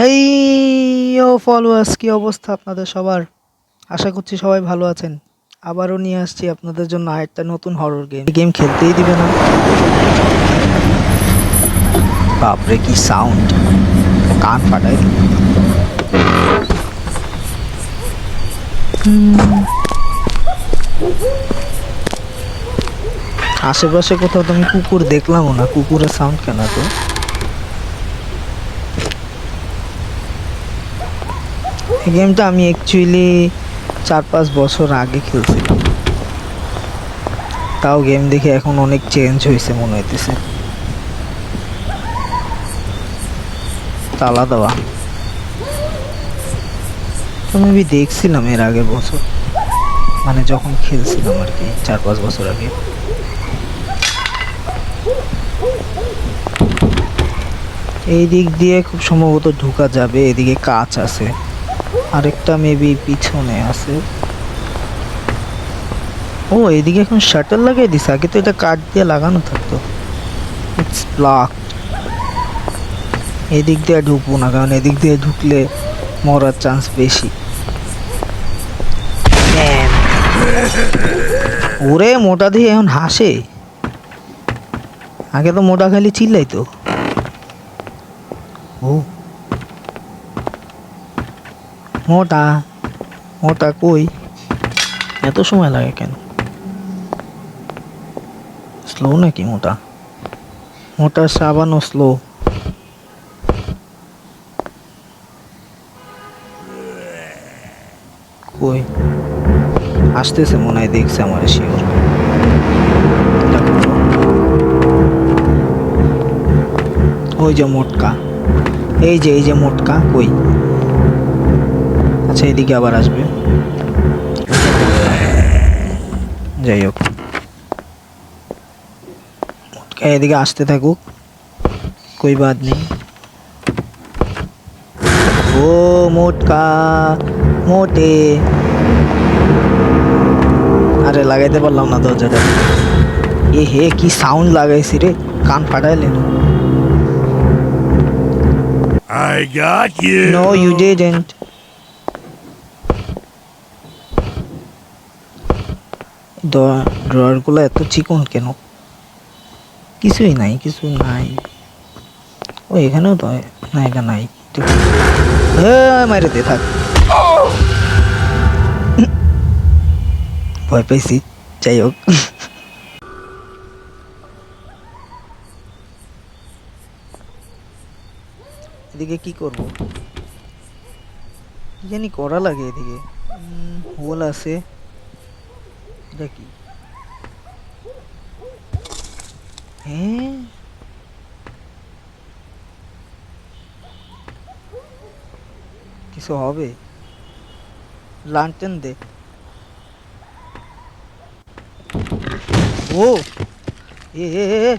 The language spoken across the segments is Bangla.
এই ও ফলোয়ার্স, কি অবস্থা আপনাদের সবার? আশা করছি সবাই ভালো আছেন। আবারও নিয়ে আসছি আপনাদের জন্য আরেকটা নতুন হরর গেম। গেম খেলতেই দিবে না। বাপরে কি সাউন্ড, কান ফাটাই দিল। আশেপাশে কোথাও তো আমি কুকুর দেখলামও না। কুকুরের সাউন্ড কেন তো? এই গেমটা আমি অ্যাকচুয়ালি 4-5 বছর আগে খেলছিলাম। তাও গেম দেখে এখন অনেক চেঞ্জ হয়েছে মনে হইতেছে। তালা দেওয়া তো আমি দেখছিলাম এর আগের বছর, মানে যখন খেলছিলাম আর কি 4-5 বছর আগে। এই দিক দিয়ে খুব সম্ভবত ঢোকা যাবে, এদিকে কাঁচ আছে, আরেকটা মেবি পিছনে আছে। ও এদিকে এখন শাটার লাগিয়ে দিছে, আগে তো এটা কাঠ দিয়ে লাগানো থাকতো। It's block. এদিক দিয়ে ঢুকবো না, কারণ এদিক দিয়ে ঢুকলে মরার চান্স বেশি। ওরে মোটা দিয়ে এখন হাসে, আগে তো মোটা খালি চিল্লাইতো। ও মোটা, মোটা কই? এত সময় লাগে কেন? স্লো নাকি মোটা? মোটা সাবানও স্লো। কই আসতেছে মনে হয়, দেখছে আমার শিওর। ওই যে মোটকা, এই যে মোটকা কই? আচ্ছা এদিকে আবার আসবে, যাই হোক মোটকা এদিকে আসতে থাকুক, কই বাদ নেই। ও মোটকা মোটে, আরে লাগাইতে পারলাম না দরজাটা। এ হে কি সাউন্ড লাগাইছি রে, কান ফাটাইলেন। I got you. No you didn't. Drawer গুলো এত চিকন কেন? কিছুই নাই, কিছু নাই। ও এখানেও তো না, এটা নাই। মাইরে দে থাক, ভয় পাইছি। যাই হোক, এদিকে কি করব, কি জানি করা লাগে এদিকে। হোল আছে, এটা কি? হ্যাঁ কিছু হবে, লান্টেন দে। ও এ এ এ এ,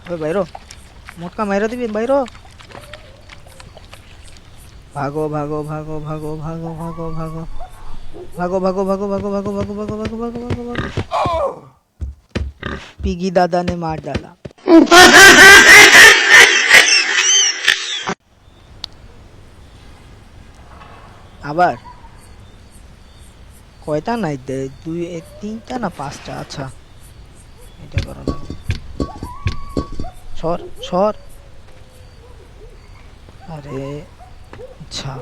ওই বাইরো, মোটকা মাইরা দিবি বাইরো। ভাগো ভাগো ভাগো ভাগো ভাগো ভাগো ভাগো ভাগো ভাগো ভাগো ভাগো ভাগো ভাগো ভাগো ভাগো ভাগো ভাগো ভাগো। पिगी दादा ने मार डाला। আবার কয়টা নাই দে, দুই তিনটা না পাঁচটা? আচ্ছা এটা করো না, সর সর। আরে আচ্ছা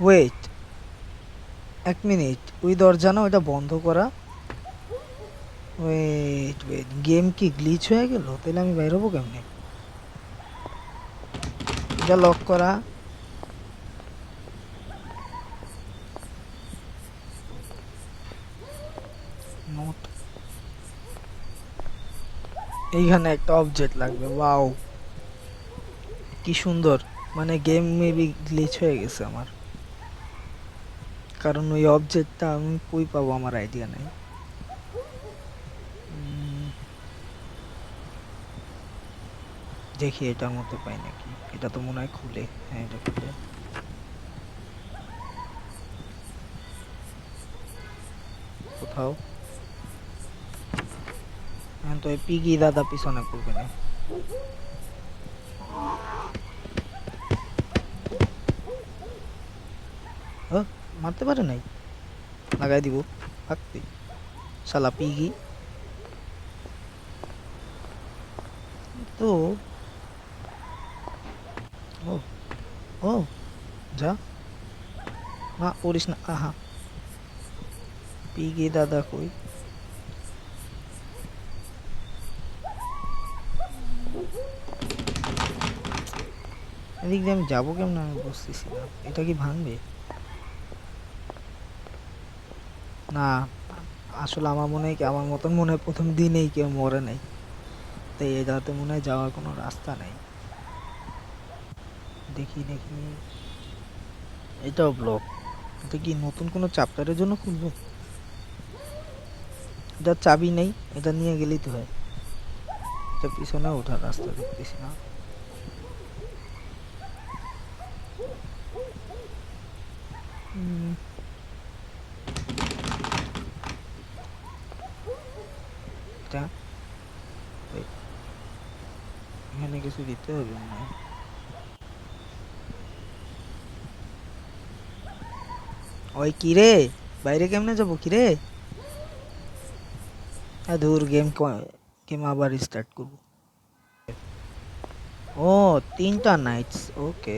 ওয়েট, 1 মিনিট, ওই দরজা না ওইটা বন্ধ করা। ওয়েট ওয়েট, গেম কি গ্লিচ হয়ে গেল? তাহলে আমি বাইর হবো কেমনে? এটা লক করা। নোট, এইখানে একটা অবজেক্ট লাগবে। ওয়াও কি সুন্দর, মানে গেম মেবি গ্লিচ হয়ে গেছে আমার, কারণ ওই অবজেক্টটা আমি কই পাবো আমার আইডিয়া নাই। দেখি এটার মধ্যে পাই নাকি, এটা তো মনে হয় খুলে। হ্যাঁ এটা খুলে। কোথাও এখন তো পিগি দাদা পিছনে করবে না। ও মারতে পারে নাই, লাগাই দিব থাকতে শালা পিগি। তো ও ও যা, না পড়িস না, আহা পিগি দাদা কই? এদিক দিয়ে আমি যাবো কেমন আমি বুঝতেছি না, এটা কি ভাঙবে? না, আসলে আমার মনে হয় কি, আমার মতন মনে হয় প্রথম দিনেই কেউ মরে নাই, তাই এই রাতে মনে হয় যাওয়ার কোনো রাস্তা নাই। দেখি দেখি, এটাও ব্লক। এটা কি নতুন কোনো চ্যাপ্টারের জন্য খুলবে? এটা চাবি নেই, এটা নিয়ে গেলেই তো হয়। এটা পিছনে ওঠার রাস্তা দেখতেছি না। উম, এটা wait, এখানে কিছু দিতে হবে মনে হয়। ওই কি রে, বাইরে কেমনে যাবো কি রে? ধুর গেম, গেম আবার স্টার্ট করবো। ও 3টা নাইটস, ওকে।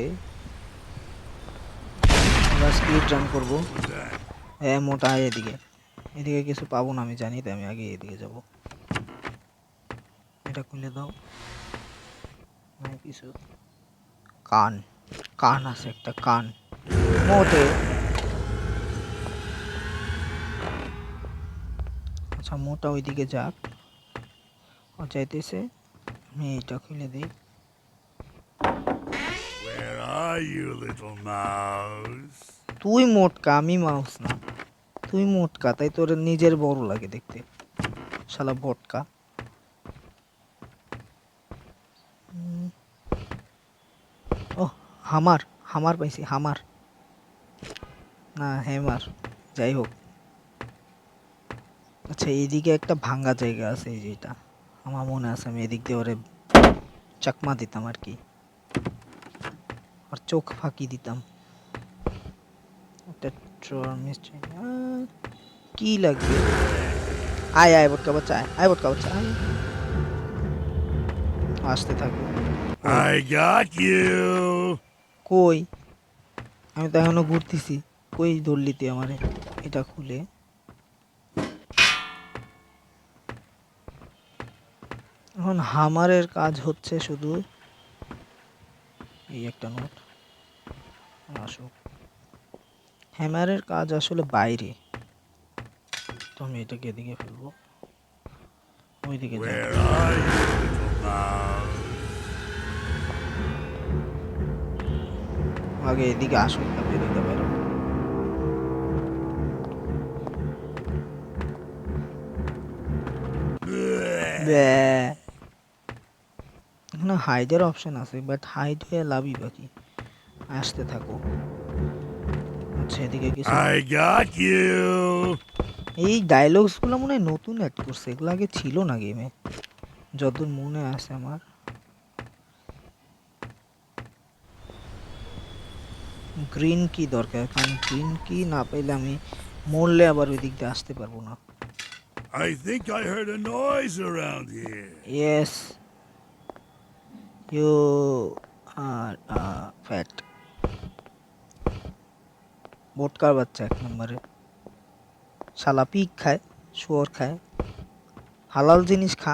এবার স্পিড রান করবো। Who's that? হ্যাঁ মোটা আয় এদিকে, এদিকে কিছু পাবো না আমি জানি, তাই আমি আগে এদিকে যাব। এটা খুলে দাও, নাই কিছু। কান, কান আছে একটা কান মোটে। আচ্ছা মোটা ওইদিকে যাক, ও চাইতেছে। আমি এইটা খুলে দিই। Where are you, little mouse? তুই মোটকা, আমি মাউস না। তুই মোটকা, তাই তোর নিজের বড় লাগে দেখতে, শালা বটকা। ও হামার, হামার পাইছি, হামার না হ্যামার, যাই হোক। আচ্ছা এইদিকে একটা ভাঙ্গা জায়গা আছে, এই যেটা আমার মনে আছে, আমি এদিক দিয়ে ওরে চাকমা দিতাম আর কি, আর চোখ ফাঁকি দিতাম। একটা ট্রর মিষ্টি, কি লাগবে? আয় আয় বটকা বাচ্চা, আয় আয় বটকা বাচ্চা আয়। আসতে থাকো। কই I got you. কই, আমি তো এখনো ঘুরতেছি। কই ধরলি তুই আমারে? এটা খুলে এখন হামারের কাজ হচ্ছে শুধু এই একটা নোট আসুক। হ্যামারের কাজ আসলে বাইরে, তো আমি এটাকে এদিকে ফেলবো, ওইদিকে যা। Where are you, little mouse? আগে এদিকে আসুক, তারপর এদিকে বেরো। Bleh. ব্যাহ। এখানে হাইডের অপশন আছে, বাট হাইড হয়ে লাভই বাকি, আসতে থাকো। আচ্ছা এদিকে কিছু, I got you. এই ডায়লগস গুলো মনে হয় নতুন অ্যাড করছে, এগুলো আগে ছিল না গেমে, যতদূর মনে আছে আমার। গ্রিন কি দরকার, কারণ গ্রিন কি না পাইলে আমি মরলে আবার ওই দিক দিয়ে আসতে পারবো না। I think I heard a noise around here. Yes, you are fat. বোটকার বাচ্চা এক নম্বরে, শালা পিক খায়, শুয়োর খায়, হালাল জিনিস খা।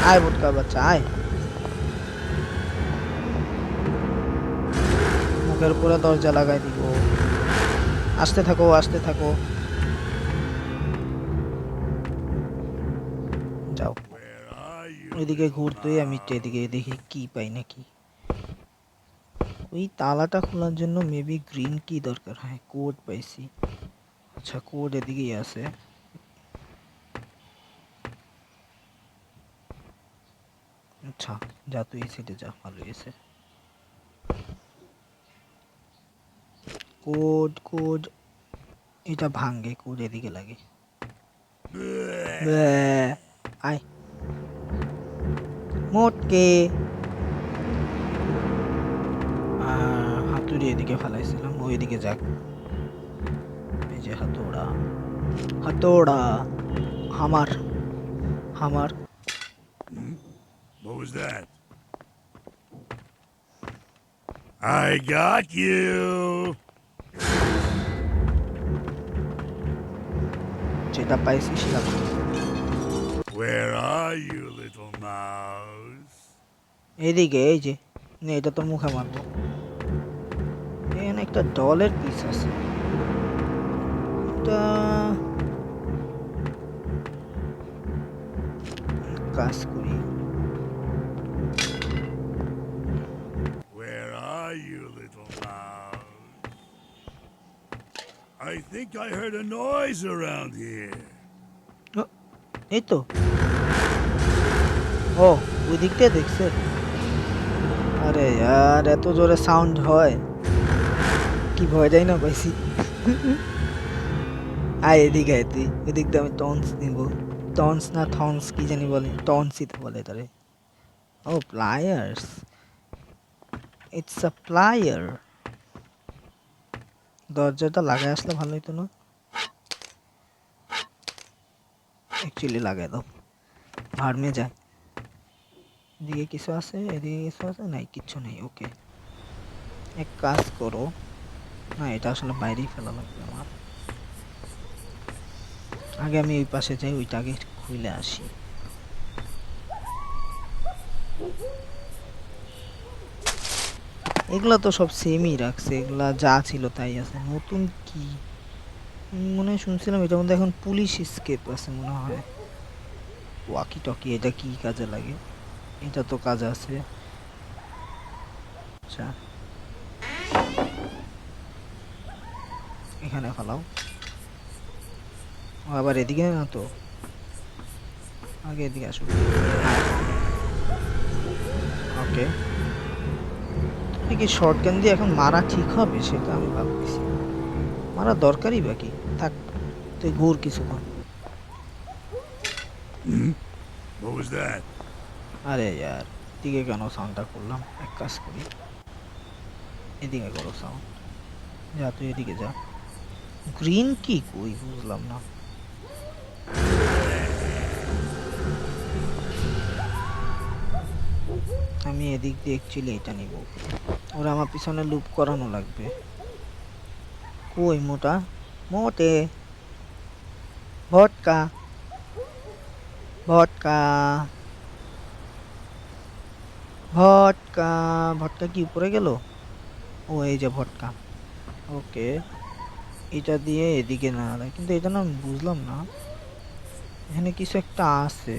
আয় বোটকার বাচ্চা আয়, মুখের উপরে দরজা লাগাই দিব। আসতে থাকো আসতে থাকো, যাও। Where are you, ওইদিকে little ঘুরতেই আমি mouse? এদিকে দেখি কি পাই নাকি। ওই তালাটা খোলার জন্য মেবি গ্রিন কি দরকার, হ্যাঁ কোড পাইছি। আচ্ছা কোড এদিকেই আছে। আচ্ছা যা তুই এই সাইডে যা, ভালো গেছে। কোড কোড, এটা ভাঙ্গে, কোড এদিকে লাগে। Bleh. ব্যাহ, আয় মোটকে। হাত হাতুড়ি এদিকে ফেলাইছিলাম, ওইদিকে যাক। এই যে হাতুড়া, হাতুড়া, হামার, হামার। What was that? I got you. যেটা পাইছি সেটা Where are you, little mouse? এইদিকে। এই যে নে, এটা তো মুখে মারবো। এখানে একটা ডলের পিস আছে, এটা কাজ করি। Where are you, little mouse? I think I heard a noise around here. ও, এই তো। ও, ওই দিকটা দেখছে। আরে यार, এত জোরে সাউন্ড হয়, কি ভয় যায় না পাইছি। আয় এদিকে আয় তুই, এদিক দিয়ে আমি টন্স নিব। টন্স না থন্স কি জানি বলে, টন্সই তো বলে তারে। ও প্লায়ার্স, ইটস আ প্লায়ার। দরজাটা লাগাই আসলে ভালো হইতো না? অ্যাকচুয়ালি লাগাই দাও, ভার্মে যায়। এদিকে কিছু আছে, এদিকে কিছু আছে, নাই কিচ্ছু নেই। ওকে, এক কাজ করো, না এটা আসলে বাইরেই ফেলা লাগবে আমার। আগে আমি ওই পাশে যাই, ওইটা আগে খুলে আসি। এগুলা তো সব সেমই রাখছে, এগুলা যা ছিল তাই আছে। নতুন কি মনে হয় শুনছিলাম এটার মধ্যে এখন পুলিশ স্কেপ আছে মনে হয়। ওয়াকি টকি, এটা কি কাজে লাগে? এটা তো কাজ আছে। আচ্ছা, এখানে ফেলাও। ও আবার এদিকে না তো, আগে এদিকে আসো। ওকে, তুমি কি শর্ট গান দিয়ে এখন মারা ঠিক হবে সেটা আমি ভাবতেছি। মারা দরকারই বাকি থাক, তুই ঘুর কিছুক্ষণ। What was that? আরে यार, দিকে কেন সাউন্ডটা করলাম? এক কাজ করি, এদিকে করো সাউন্ড। যা তুই এদিকে যা। গ্রিন কি কই বুঝলাম না। আমি এদিক দিয়ে অ্যাকচুয়ালি এটা নিব, ওরা আমার পিছনে লুপ করানো লাগবে। কই মোটা মোটে? ভটকা, ভটকা, ভটকা, ভটকা কি উপরে গেল? ও এই যে ভটকা। ওকে, এটা দিয়ে এদিকে না যায়, কিন্তু এটা না আমি বুঝলাম না। এখানে কিছু একটা আছে,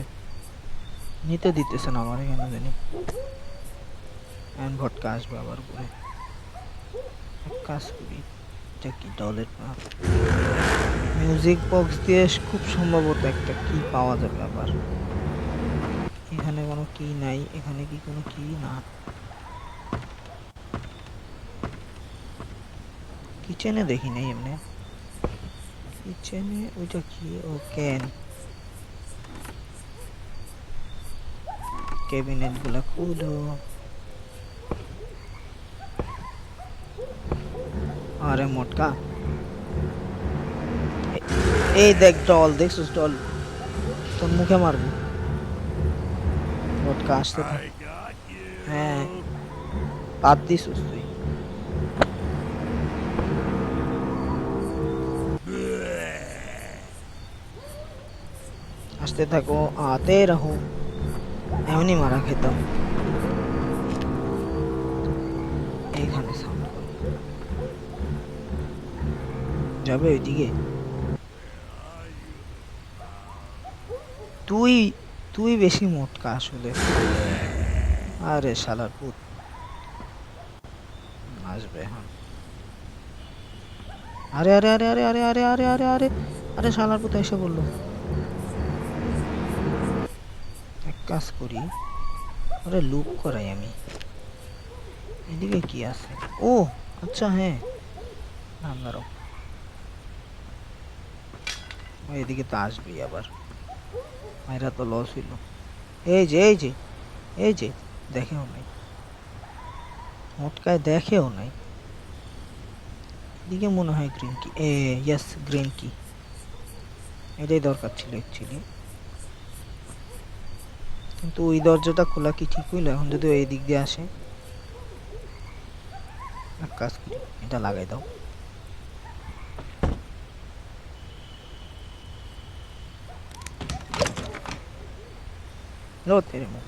নিতে দিতেছে না আমার এখানে জানি। এখন ভটকা আসবে আবার উপরে। এক কাজ করি, এটা কি ডলের মিউজিক বক্স দিয়ে খুব সম্ভবত একটা কি পাওয়া যাবে আবার। এখানে কোনো কি নাই, এখানে কি কোনো কি না? কিচেনে দেখি নাই এমনি। কিচেনে ওইটা কি? ও ক্যান, ক্যাবিনেট গুলা খুলো। আরে মোটকা, এই দেখ ডল, দেখছিস ডল? তোর মুখে মারবো। মোটকা আসতে থাক। I got you. হ্যাঁ, বাদ দিছিস তুই। আসতে থাকো, আতে রহো। এমনি মারা খেতাম। এইখানে সাউন্ড করো, যাবে ওইদিকে। তুই তুই বেশি মোটকা আসলে। আরে শালার পুত, আসবে এখন। আরে আরে আরে আরে আরে আরে আরে আরে আরে আরে শালার পুত এসে বললো। এক কাজ করি, আরে লুপ করাই আমি। এদিকে কি আছে? ও আচ্ছা, হ্যাঁ, নাম দাঁড়াও। এদিকে তো আসবেই আবার, মাইরা তো লস হইল। এই যে এই যে এই যে, দেখেও নাই মোটকায়, দেখেও নাই। এদিকে মনে হয় গ্রিন কি, ইয়েস গ্রিন কি, এটাই দরকার ছিল অ্যাকচুয়ালি। কিন্তু ওই দরজাটা খোলা কি ঠিক হইলো? এখন যদি ওই দিক দিয়ে আসে, এক কাজ করি, এটা লাগাই দাও। লো তেরে মুখ,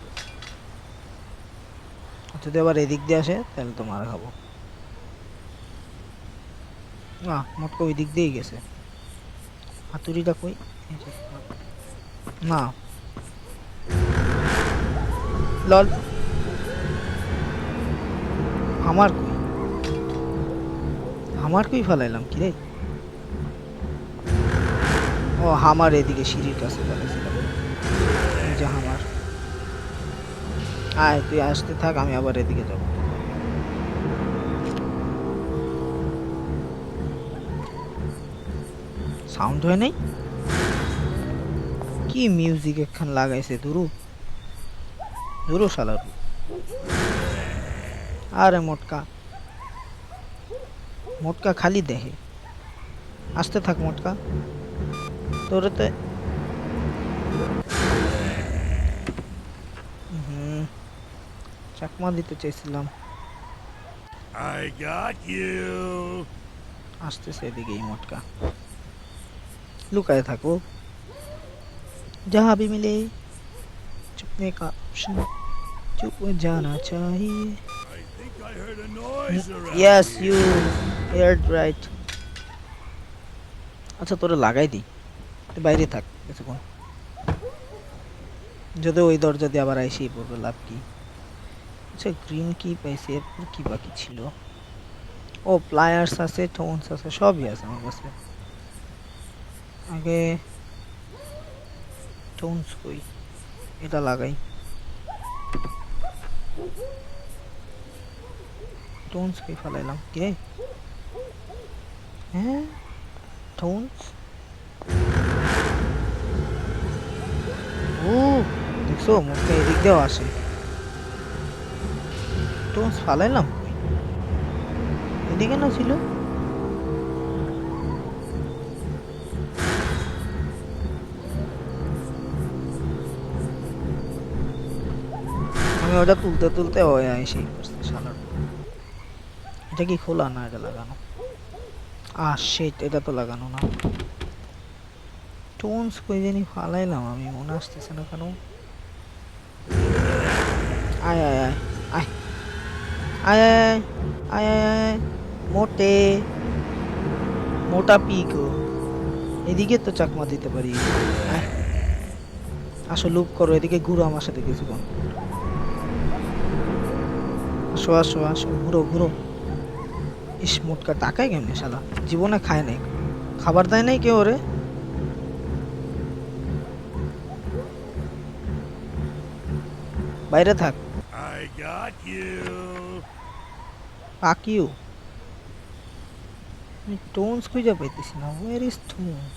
যদি আবার এদিক দিয়ে আসে তাহলে তো মারা খাবো। না, মোটকা ওই দিক দিয়েই গেছে। হাতুড়িটা কই? এই যে, না লল, আমার কই, আমার কই ফেলাইলাম কি রে? ও হামার এদিকে সিঁড়ির কাছে ফেলাইছিলাম। এই যে হামার, আয় তুই আসতে থাক, আমি আবার এদিকে যাব। সাউন্ড হয় নাই? কি মিউজিক একখান লাগাইছে দুরু দুরু শালার। আরে মোটকা, মোটকা খালি দেখে। আসতে থাক মোটকা, তোরে তো হুম চাকমা দিতে চাইছিলাম। I got you. আসতেছে এদিকে এই মোটকা, লুকায় থাকো। जहाँ भी मिले छुपने का ऑप्शन, चुप जाना चाहिए। I think I heard a noise around Yes, here. you heard right. আচ্ছা তোরে লাগাই দিই, তুই বাইরে থাক কিছুক্ষণ, যদি ওই দরজা দিয়ে আবার আইসি পড়বে লাভ কি? আচ্ছা গ্রিন কি পাইছি, এরপর কি বাকি ছিল? ও প্লায়ার্স আছে, টোনস আছে, সবই আছে আমার কাছে। আগে টোনস কই, এটা লাগাই। টোনস কই ফেলাইলাম কে? হ্যাঁ টোনস, ও দেখছো মুখটা এদিক দিয়েও আসে। টোনস ফালাইলাম কই? এদিকে না ছিল? আমি ওটা তুলতে তুলতে ওই এসেই পড়ছে শালার। এটা কি খোলা? না এটা লাগানো। শিট, এটা তো লাগানো না। টোনস কই জানি ফালাইলাম আমি, মনে আসতেছে না কেন। আয় আয় আয় আয় আয় আয় আয় আয় আয় মোটে মোটা পিকো, এদিকে তো চাকমা দিতে পারি। আয়, আসো লুপ করো, এদিকে ঘুরো আমার সাথে কিছুক্ষণ। আসো আসো আসো, ঘুরো ঘুরো। ইস মোটকা টাকায় কেমনে শালা, জীবনে খায় নাই, খাবার দেয় নাই কেউ ওরে। বাইরে থাক। I got you. পাকিও, আমি টোনস খুঁজে পাইতেছি না, ওয়ার ইজ টোনস?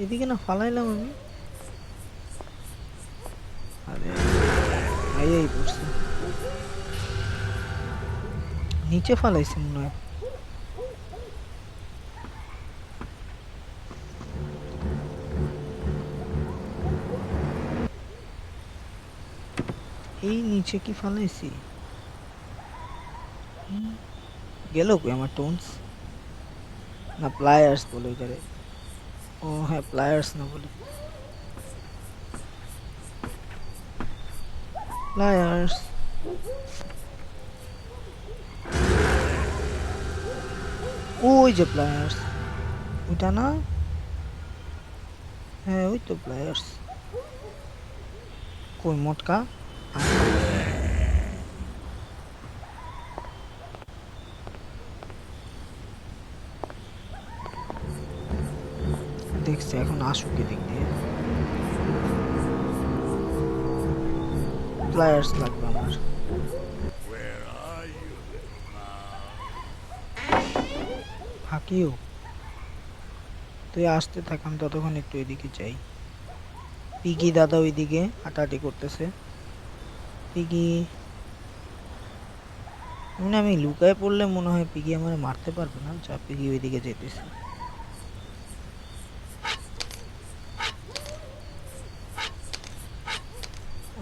এদিকে না ফালাইলাম আমি। আরে এই পড়ছে, নিচে ফালাইছি মনে হয়। এই নিচে কি ফালাইছি? গেল কই আমার টোনস? না প্লায়ার্স বলে ওইটারে। ও হ্যাঁ প্লায়ার্স না বলে প্লায়ার্স। ওই যে প্লায়ার্স, ওইটা না? হ্যাঁ ওই তো প্লায়ার্স। কই মোটকা? দেখছি এখন আসুক এদিক দিয়ে। প্লায়ার্স লাগবে আমার। Where are you, little mouse? হাকিও, তুই আসতে থাক, আমি ততক্ষণ একটু এদিকে যাই। পিগি দাদা ওইদিকে হাঁটাহাঁটি করতেছে। পিগি মানে আমি লুকায় পড়লে মনে হয় পিগি আমার মারতে পারবে না। যা পিগি ওইদিকে যেতেছে।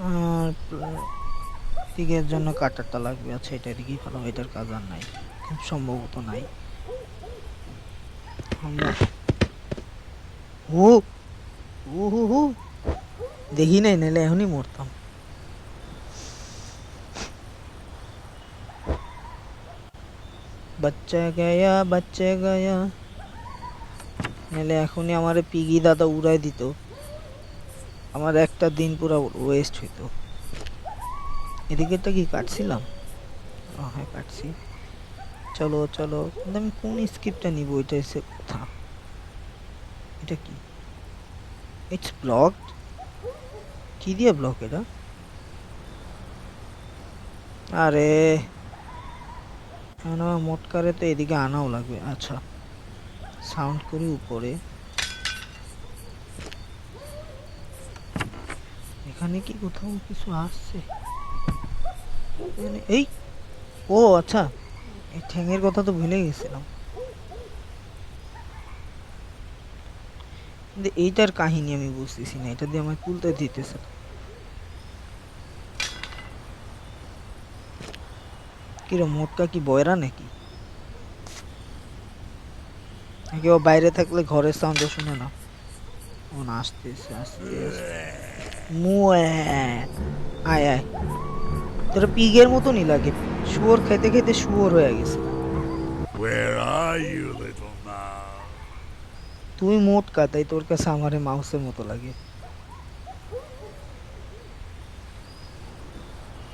আর পিগের জন্য কাটারটা লাগবে। আচ্ছা এটা এদিকেই ভালো, এটার কাজ আর নাই, খুব সম্ভবত নাই। আমরা ও ও হো হো দেখি নাই, নাহলে এখনই মরতাম। বাচ্চা গায়া, নাহলে এখনই আমার পিগি দাদা উড়াই দিত, আমার একটা দিন পুরো ওয়েস্ট হইতো। এদিকেরটা কি কাটছিলাম? হ্যাঁ কাটছি। চলো চলো, কিন্তু আমি কোন স্ক্রিপ্টটা নিব এটা এসে কথা। এটা কি? It's blocked. কি দিয়ে ব্লক এটা? আরে এখন আমার মোটকারে তো এদিকে আনাও লাগবে। আচ্ছা সাউন্ড করি উপরে। এখানে কি কোথাও কিছু আসছে? এই ও আচ্ছা, এই ঠ্যাঙের কথা তো ভুলে গেছিলাম। কিন্তু এইটার কাহিনী আমি বুঝতেছি না, এটা দিয়ে আমায় তুলতে দিতেছে না। কিরম মোটকা কি বয়রা নাকি? নাকি ও বাইরে থাকলে ঘরের সাউন্ডও শুনে না? ও না, আসতেছে আস্তে আস্তে। মুয়ে আয় আয়, তোরা পিগের মতনই লাগে, শুয়োর খেতে খেতে শুয়োর হয়ে গেছে। Where are you, little mouse? তুই মোটকা, তাই তোর কাছে আমারে মাউসের মতো লাগে।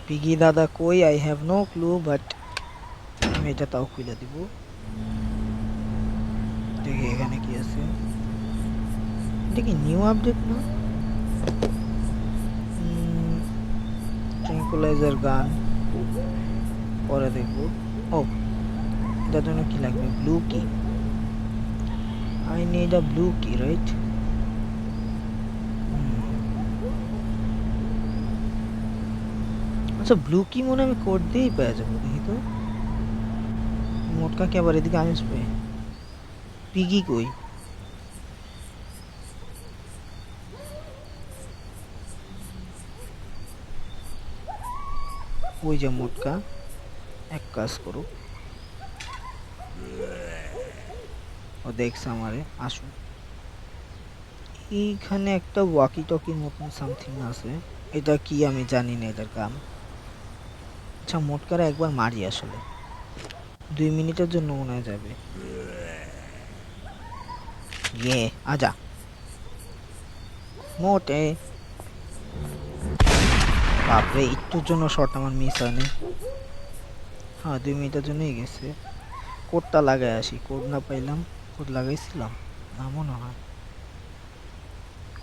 পিগি দাদা কই? I have no clue, but আমি এটা তাও খুলে দিব। দেখি এখানে কি আছে। এটা কি নিউ আপডেট না? ট্র্যাঙ্কুলাইজার গান পরে দেখবো। ও এটার জন্য কি লাগবে? ব্লু কি? আই নিড আ ব্লু কি, রাইট? আচ্ছা ব্লু কি মনে হয় আমি কোড দিয়েই পেয়ে যাবো। দেখি তো মোটকা কে আবার এদিকে আসবে। পিগি কই? ওই যে মোটকা, এক কাজ করো, ও দেখছে আমারে, আসুন। এইখানে একটা ওয়াকি টকির মতন সামথিং আছে, এটা কি আমি জানি না এটার কাম। আচ্ছা মোটকারা একবার মারি আসলে, 2 মিনিটের জন্য মনে হয় যাবে। ইয়ে আজা মোটে। বাপরে একটুর জন্য শট আমার মিস হয়নি। হ্যাঁ 2 মিনিটের জন্যই গেছে। কোডটা লাগাই আসি, কোড না পাইলাম। কোড লাগাইছিলাম না মনে হয়।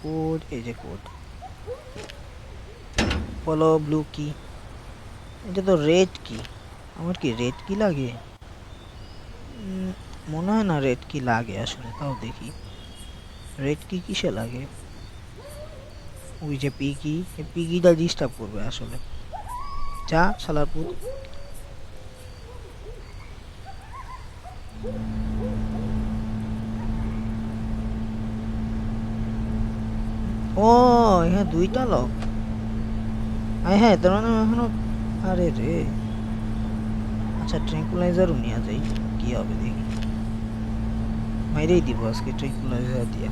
কোড, এই যে কোড, বলো ব্লু কি। এটা তো রেড কি, আমার কি রেড কি লাগে? মনে হয় না রেড কি লাগে আসলে, তাও দেখি রেড কি কিসে লাগে। ওই যে পিকি, এই পিকিটা ডিস্টার্ব করবে আসলে। যা শালার পুত। ও হ্যাঁ দুইটা লক। হ্যাঁ হ্যাঁ তার মানে এখনো, আরে রে। আচ্ছা ট্র্যাঙ্কুলাইজারও নিয়ে যাই, কি হবে দেখি। মাইরেই দিব আজকে ট্র্যাঙ্কুলাইজার দিয়া।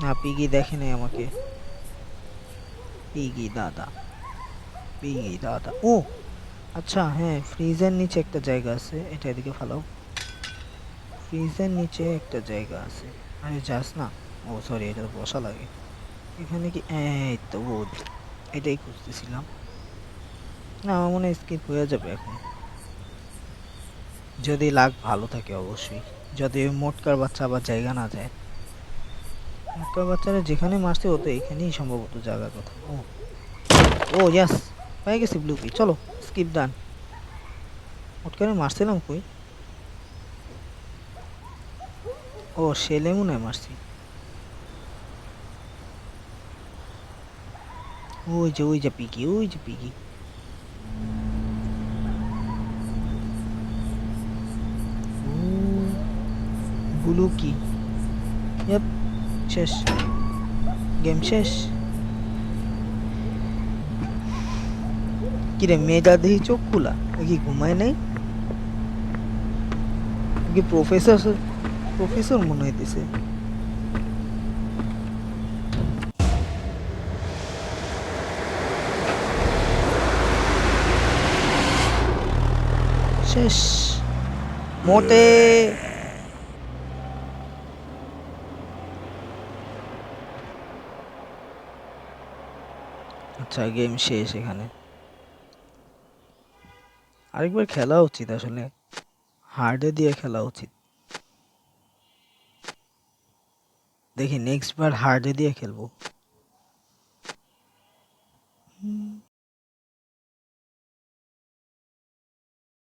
না পিগি দেখে নাই আমাকে। পিগি দাদা, পিগি দাদা। ও আচ্ছা হ্যাঁ, ফ্রিজের নিচে একটা জায়গা আছে, এটা এদিকে ফালাও। ফ্রিজের নিচে একটা জায়গা আছে। আরে যাস না। ও সরি, এটা তো বসা লাগে। এখানে কি? এই তো wood, এটাই খুঁজতেছিলাম। না আমার মনে হয় স্কিপ হয়ে যাবে এখন, যদি লাক ভালো থাকে অবশ্যই। যদি ওই মোটকার বাচ্চা আবার জায়গা না যায়। মোটকার বাচ্চারা যেখানে মারছে ও তো এখানেই সম্ভবত জায়গার কথা। ও ও ইয়াস, পেয়ে গেছি ব্লু কি। চলো স্কিপ ডান। মোটকারে মারছিলাম কই? ও শেলে মনে হয় মারছি। ওই যে পিকি, ওই যে পিকি। ও ব্লু কি? ইয়াপ, শেষ, গেম শেষ। কিরে মেয়েটা দেখি চোখ খোলা, এ কি ঘুমায় নাই? এ কি প্রফেসর, প্রফেসর মনে হইতেছে। শেষ মোটে। আচ্ছা গেম শেষ এখানে। আরেকবার খেলা উচিত আসলে, হার্ডে দিয়ে খেলা উচিত। দেখি নেক্সট বার হার্ডে দিয়ে খেলবো।